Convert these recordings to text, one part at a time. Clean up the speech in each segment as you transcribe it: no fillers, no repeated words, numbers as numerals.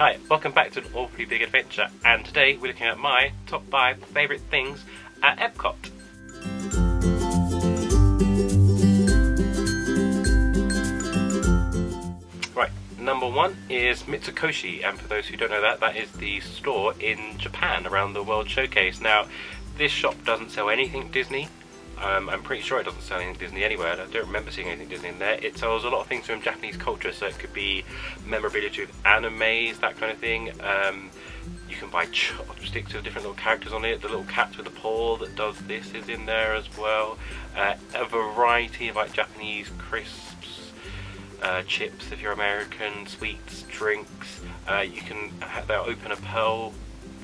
Hi, welcome back to An Awfully Big Adventure, and today we're looking at my top 5 favourite things at Epcot. Right, number 1 is Mitsukoshi, and for those who don't know that, that is the store in Japan around the World Showcase. Now, this shop doesn't sell anything Disney. I'm pretty sure it doesn't sell anything Disney anywhere. I don't remember seeing anything Disney in there. It sells a lot of things from Japanese culture, so it could be memorabilia of animes, that kind of thing. You can buy chopsticks with different little characters on it. The little cat with the paw that does this is in there as well. A variety of like Japanese crisps, chips if you're American, sweets, drinks. They'll open a pearl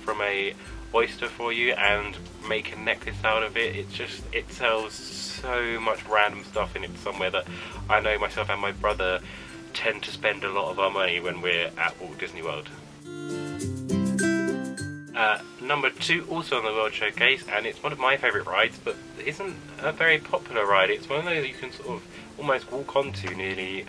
from a oyster for you and make a necklace out of it. It sells so much random stuff in it somewhere that I know myself and my brother tend to spend a lot of our money when we're at Walt Disney World. Number 2, also on the World Showcase, and it's one of my favourite rides, but it isn't a very popular ride. It's one of those you can sort of almost walk onto nearly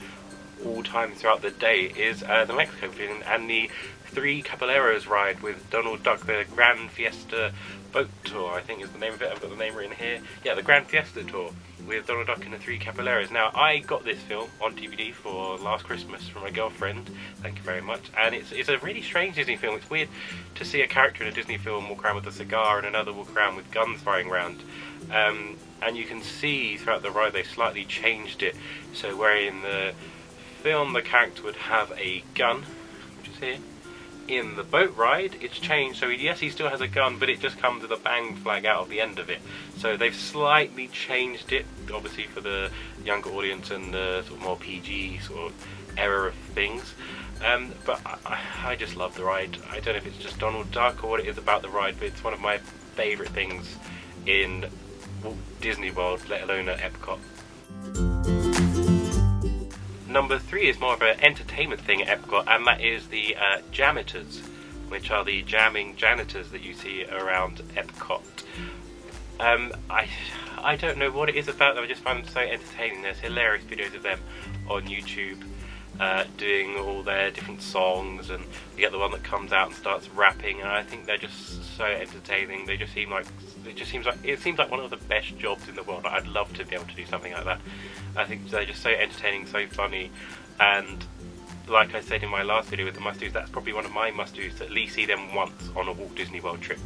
all time throughout the day, is the Mexico Pavilion and the Three Caballeros ride with Donald Duck, the Grand Fiesta Boat Tour, I think is the name of it. I've got the name written here. Yeah, the Grand Fiesta Tour with Donald Duck and the Three Caballeros. Now, I got this film on DVD for last Christmas from my girlfriend, thank you very much, and it's a really strange Disney film. It's weird to see a character in a Disney film walk around with a cigar and another walk around with guns firing around. And you can see throughout the ride they slightly changed it, so where in the film the character would have a gun, which is here. In the boat ride, it's changed, so yes, he still has a gun, but it just comes with a bang flag out of the end of it. So they've slightly changed it, obviously for the younger audience and the sort of more PG sort of era of things. But I just love the ride. I don't know if it's just Donald Duck or what it is about the ride, but it's one of my favourite things in Walt Disney World, let alone at Epcot. Number 3 is more of an entertainment thing at Epcot, and that is the Geometers, which are the jamming janitors that you see around Epcot. I don't know what it is about them, I just find them so entertaining. There's hilarious videos of them on YouTube doing all their different songs, and you get the one that comes out and starts rapping, and I think they're just so entertaining. It seems like one of the best jobs in the world. I'd love to be able to do something like that. I think they're just so entertaining, so funny, and like I said in my last video with the must-dos, that's probably one of my must-dos, to at least see them once on a Walt Disney World trip.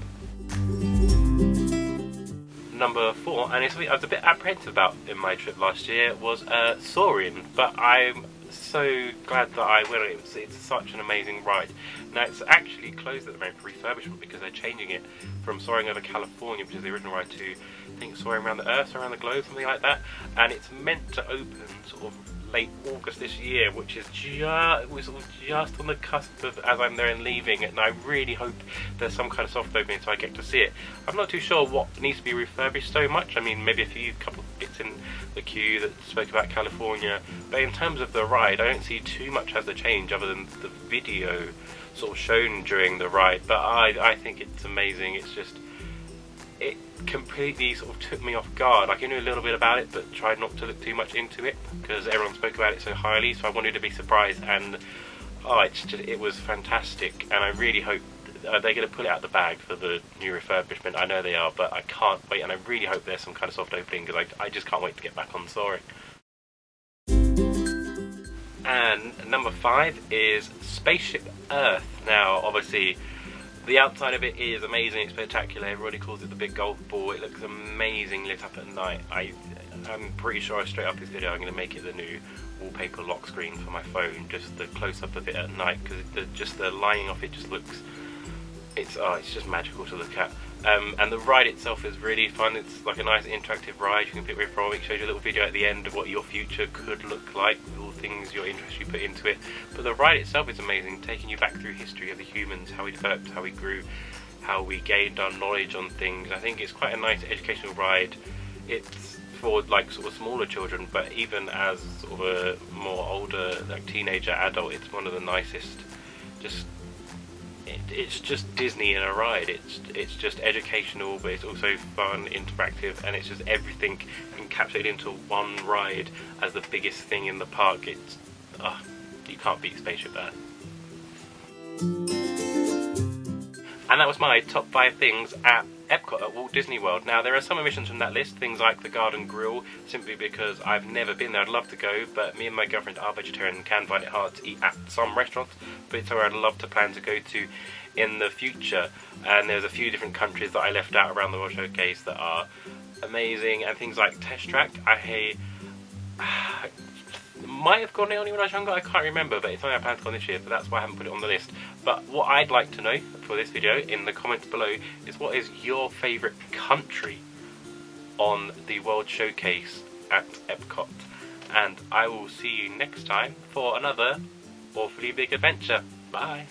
Number 4, and it's something I was a bit apprehensive about in my trip last year, was Soaring, but I'm so glad that I went on it. It's such an amazing ride. Now, it's actually closed at the moment for refurbishment because they're changing it from Soaring over California, which is the original ride, to I think Soaring around the Earth, around the globe, something like that. And it's meant to open sort of late August this year, which is just on the cusp of as I'm there and leaving, and I really hope there's some kind of soft opening so I get to see it. I'm not too sure what needs to be refurbished so much. I mean, maybe a couple of bits in the queue that spoke about California, but in terms of the ride, I don't see too much has to change other than the video sort of shown during the ride. But I think it's amazing. It completely sort of took me off guard. Like, I knew a little bit about it, but tried not to look too much into it because everyone spoke about it so highly, so I wanted to be surprised, and it was fantastic. And I really hope they're going to pull it out the bag for the new refurbishment. I know they are, but I can't wait, and I really hope there's some kind of soft opening because I just can't wait to get back on Soaring. And number 5 is Spaceship Earth. Now, obviously, the outside of it is amazing, it's spectacular. Everybody calls it the big golf ball. It looks amazing lit up at night. I'm pretty sure I straight up this video I'm going to make it the new wallpaper lock screen for my phone, just the close-up of it at night, because the lining off it just looks, it's just magical to look at. And the ride itself is really fun. It's like a nice interactive ride you can pick where from. It shows you a little video at the end of what your future could look like with all things, your interest you put into it. But the ride itself is amazing, taking you back through history of the humans, how we developed, how we grew, how we gained our knowledge on things. I think it's quite a nice educational ride. It's for like sort of smaller children, but even as sort of a more older, like teenager, adult, it's one of the nicest. It's just Disney in a ride. It's just educational, but it's also fun, interactive, and it's just everything encapsulated into one ride as the biggest thing in the park. You can't beat Spaceship Earth. And that was my top 5 things at Epcot at Walt Disney World. Now, there are some omissions from that list, things like the Garden Grill, simply because I've never been there. I'd love to go, but me and my girlfriend are vegetarian and can find it hard to eat at some restaurants, but it's somewhere I'd love to plan to go to in the future. And there's a few different countries that I left out around the World Showcase that are amazing, and things like Test Track, I might have gone on it when I was younger, I can't remember, but it's something I plan to go on this year, but that's why I haven't put it on the list. But what I'd like to know for this video in the comments below is, what is your favourite country on the World Showcase at Epcot? And I will see you next time for another Awfully Big Adventure. Bye!